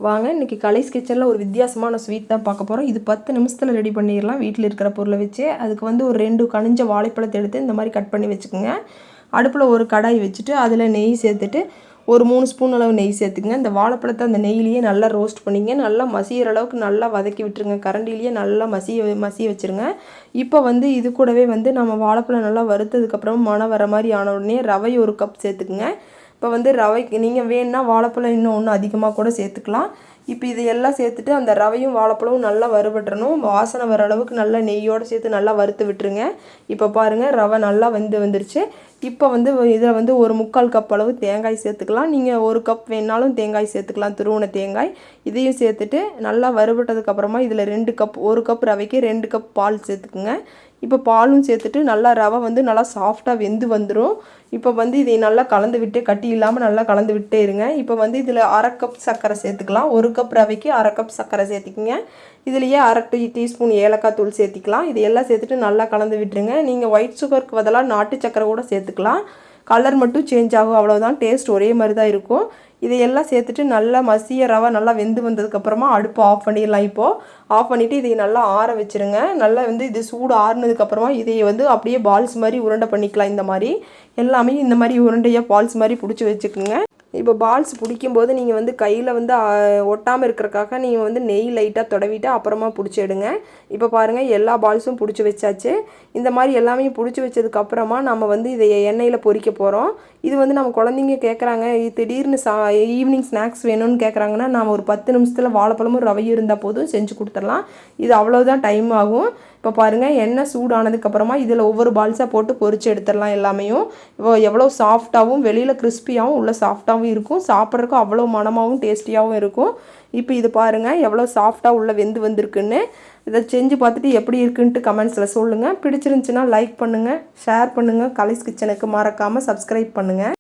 வாங்க இன்றைக்கி கலைஸ் கிச்சனில் ஒரு வித்தியாசமான ஸ்வீட் தான் பார்க்க போகிறோம். இது 10 நிமிஷத்தில் ரெடி பண்ணிடலாம் வீட்டில் இருக்கிற பொருளை வச்சு. அதுக்கு வந்து ஒரு 2 கனிஞ்ச வாழைப்பழத்தை எடுத்து இந்த மாதிரி கட் பண்ணி வச்சுக்கோங்க. அடுப்பில் ஒரு கடாய் வச்சுட்டு அதில் நெய் சேர்த்துட்டு ஒரு 3 ஸ்பூன் அளவு நெய் சேர்த்துக்குங்க. இந்த வாழைப்பழத்தை அந்த நெய்லேயே நல்லா ரோஸ்ட் பண்ணிங்க. நல்லா மசிகிற அளவுக்கு நல்லா வதக்கி விட்டுருங்க. கரண்டிலேயே நல்லா மசிய வச்சுருங்க. இப்போ வந்து இது கூடவே வந்து நம்ம வாழைப்பழம் நல்லா வறுத்ததுக்கப்புறம் மணம் வர மாதிரி ஆன உடனே ரவை ஒரு கப் சேர்த்துக்குங்க. இப்போ வந்து ரவைக்கு நீங்கள் வேணுன்னா வாழைப்பழம் இன்னும் ஒன்று அதிகமாக கூட சேர்த்துக்கலாம். இப்போ இது எல்லாம் சேர்த்துட்டு அந்த ரவையும் வாழைப்பழமும் நல்லா வறுபட்டுறணும். வாசனை வர அளவுக்கு நல்லா நெய்யோடு சேர்த்து நல்லா வறுத்து விட்டுருங்க. இப்போ பாருங்கள் ரவை நல்லா வந்துருச்சு. இப்போ வந்து இதில் வந்து ஒரு 3/4 கப் அளவு தேங்காய் சேர்த்துக்கலாம். நீங்கள் 1 கப் வேணாலும் தேங்காய் சேர்த்துக்கலாம், துருவன தேங்காய். இதையும் சேர்த்துட்டு நல்லா வறுபட்டதுக்கப்புறமா இதில் 2 கப் 1 கப் ரவைக்கு 2 கப் பால் சேர்த்துக்குங்க. இப்போ பாலும் சேர்த்துட்டு நல்லா ரவை வந்து நல்லா சாஃப்டாக வெந்து வந்துடும். இப்போ வந்து இதை நல்லா கலந்து விட்டு கட்டி இல்லாமல் நல்லா கலந்து விட்டே இருங்க. இப்போ வந்து இதில் 1/2 கப் சர்க்கரை சேர்த்துக்கலாம். 1 கப் ரவைக்கு 1/2 கப் சர்க்கரை சேர்த்துக்குங்க. இதுலேயே 1/2 டீஸ்பூன் ஏலக்காய் தூள் சேர்த்திக்கலாம். இது எல்லாம் சேர்த்துட்டு நல்லா கலந்து விட்டுருங்க. நீங்கள் ஒயிட் சுகருக்கு பதிலாக நாட்டு சர்க்கரை கூட சேர்த்துக்கலாம். கலர் மட்டும் சேஞ்ச் ஆகும், அவ்வளோதான். டேஸ்ட் ஒரே மாதிரி தான் இருக்கும். இதையெல்லாம் சேர்த்துட்டு நல்லா மசிய ரவை நல்லா வெந்து வந்ததுக்கப்புறமா அடுப்பு ஆஃப் பண்ணிடலாம். இப்போது ஆஃப் பண்ணிவிட்டு இதை நல்லா ஆற வச்சுருங்க. நல்லா வந்து இது சூடு ஆறுனதுக்கப்புறமா இதை வந்து அப்படியே பால்ஸ் மாதிரி உருண்டை பண்ணிக்கலாம். இந்த மாதிரி எல்லாமே இந்த மாதிரி உருண்டையாக பால்ஸ் மாதிரி பிடிச்சி வச்சுக்கோங்க. இப்போ பால்ஸ் பிடிக்கும்போது நீங்கள் வந்து கையில் வந்து ஒட்டாமல் இருக்கிறக்காக நீங்கள் வந்து நெய் லைட்டாக தடவிட்டு அப்புறமா பிடிச்சி எடுங்க. இப்போ பாருங்கள் எல்லா பால்ஸும் பிடிச்சி வச்சாச்சு. இந்த மாதிரி எல்லாமே பிடிச்சி வச்சதுக்கப்புறமா நம்ம வந்து இதை எண்ணெயில் பொரிக்க போகிறோம். இது வந்து நம்ம குழந்தைங்க கேட்குறாங்க, திடீர்னு ஈவினிங் ஸ்நாக்ஸ் வேணும்னு கேட்குறாங்கன்னா நாம் ஒரு 10 நிமிஷத்தில் வாழைப்பழமும் ரவையும் இருந்தால் போதும் செஞ்சு கொடுத்துடலாம். இது அவ்வளோதான் டைம் ஆகும். இப்போ பாருங்கள் எண்ணெய் சூடானதுக்கப்புறமா இதில் ஒவ்வொரு பால்ஸாக போட்டு பொரித்து எடுத்துடலாம். எல்லாமையும் எவ்வளோ சாஃப்டாகவும் வெளியில் கிறிஸ்பியாகவும் உள்ள சாஃப்டாகவும் இருக்கும். சாப்பிட்றதுக்கும் அவ்வளோ மணமாகவும் டேஸ்டியாகவும் இருக்கும். இப்போ இது பாருங்கள் எவ்வளோ சாஃப்டாக உள்ள வெந்து வந்திருக்குன்னு. இதை செஞ்சு பார்த்துட்டு எப்படி இருக்குன்ட்டு கமெண்ட்ஸில் சொல்லுங்கள். பிடிச்சிருந்துச்சுன்னா லைக் பண்ணுங்கள், ஷேர் பண்ணுங்கள். கலைஸ் கிச்சனுக்கு மறக்காமல் சப்ஸ்கிரைப் பண்ணுங்கள்.